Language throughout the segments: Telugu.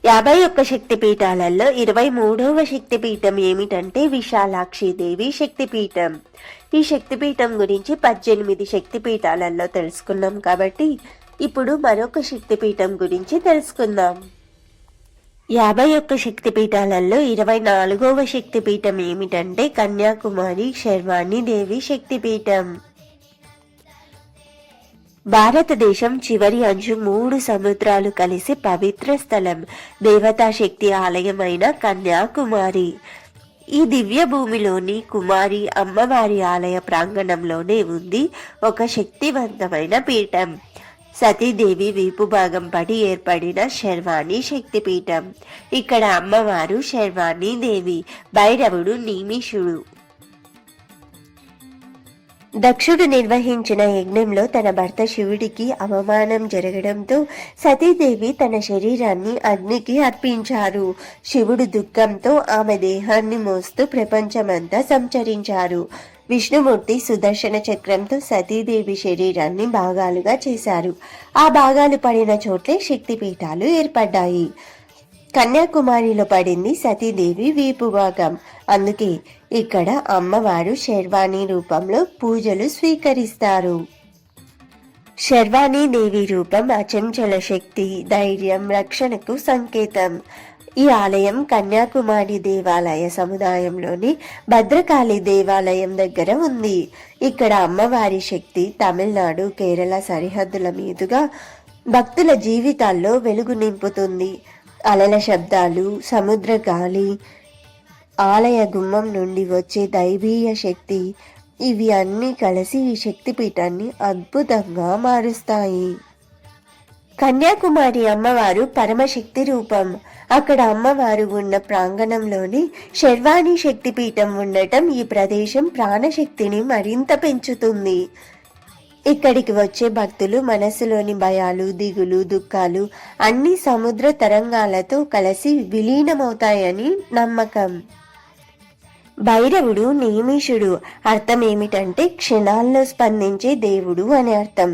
51 శక్తిపీఠాలలో 23వ శక్తిపీఠం ఏమిటంటే విశాలాక్షిదేవి శక్తిపీఠం. ఈ శక్తిపీఠం గురించి 18 శక్తిపీఠాలలో తెలుసుకున్నాం కాబట్టి ఇప్పుడు మరొక శక్తిపీఠం గురించి తెలుసుకుందాం. 51 శక్తిపీఠాలలో 24వ శక్తిపీఠం ఏమిటంటే కన్యాకుమారి శర్వాణి దేవి శక్తిపీఠం. భారతదేశం చివరి అంచు 3 సముద్రాలు కలిసి పవిత్ర స్థలం, దేవతా శక్తి ఆలయమైన కన్యాకుమారి. ఈ దివ్య భూమిలోని కుమారి అమ్మవారి ఆలయ ప్రాంగణంలోనే ఉంది ఒక శక్తివంతమైన పీఠం. సతీదేవి వీపు భాగం పడి ఏర్పడిన శర్వాణి శక్తిపీఠం. ఇక్కడ అమ్మవారు శర్వాణి దేవి, భైరవుడు నీమిషుడు. దక్షుడు నిర్వహించిన యజ్ఞంలో తన భర్త శివుడికి అవమానం జరగడంతో సతీదేవి తన శరీరాన్ని అగ్నికి అర్పించారు. శివుడు దుఃఖంతో ఆమె దేహాన్ని మోస్తూ ప్రపంచమంతా సంచరించారు. విష్ణుమూర్తి సుదర్శన చక్రంతో సతీదేవి శరీరాన్ని భాగాలుగా చేశారు. ఆ భాగాలు పడిన చోట్లే శక్తిపీఠాలు ఏర్పడ్డాయి. కన్యాకుమారిలో పడింది సతీదేవి వీపు భాగం. అందుకే ఇక్కడ అమ్మవారు శర్వాణి రూపంలో పూజలు స్వీకరిస్తారు. శర్వాణి దేవి రూపం అచంచల శక్తి, ధైర్యం, రక్షణకు సంకేతం. ఈ ఆలయం కన్యాకుమారి దేవాలయ సముదాయంలోని భద్రకాళి దేవాలయం దగ్గర ఉంది. ఇక్కడ అమ్మవారి శక్తి తమిళనాడు, కేరళ సరిహద్దుల మీదుగా భక్తుల జీవితాల్లో వెలుగు నింపుతుంది. అలల శబ్దాలు, సముద్ర గాలి, ఆలయ గుమ్మం నుండి వచ్చే దైవీయ శక్తి, ఇవి అన్నీ కలిసి ఈ శక్తిపీఠాన్ని అద్భుతంగా మారుస్తాయి. కన్యాకుమారి అమ్మవారు పరమశక్తి రూపం. అక్కడ అమ్మవారు ఉన్న ప్రాంగణంలోని శర్వాణి శక్తిపీఠం ఉండటం ఈ ప్రదేశం ప్రాణశక్తిని మరింత పెంచుతుంది. ఇక్కడికి వచ్చే భక్తులు మనసులోని భయాలు, దిగులు, దుఃఖాలు అన్ని సముద్ర తరంగాలతో కలిసి విలీనమవుతాయని నమ్మకం. భైరవుడు నీమిషుడు అర్థం ఏమిటంటే క్షణాల్లో స్పందించే దేవుడు అని అర్థం.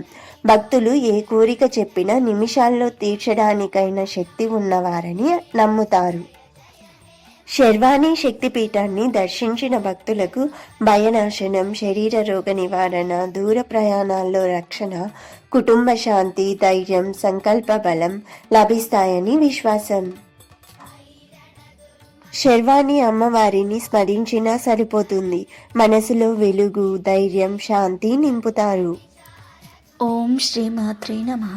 భక్తులు ఏ కోరిక చెప్పినా నిమిషాల్లో తీర్చడానికైన శక్తి ఉన్నవారని నమ్ముతారు. శర్వాణి శక్తిపీఠాన్ని దర్శించిన భక్తులకు భయనాశనం, శరీర రోగ నివారణ, దూర ప్రయాణాల్లో రక్షణ, కుటుంబ శాంతి, ధైర్యం, సంకల్ప బలం లభిస్తాయని విశ్వాసం. శర్వాణి అమ్మవారిని స్మరించినా సరిపోతుంది. మనసులో వెలుగు, ధైర్యం, శాంతి నింపుతారు. ఓం శ్రీ మాత్రే నమః.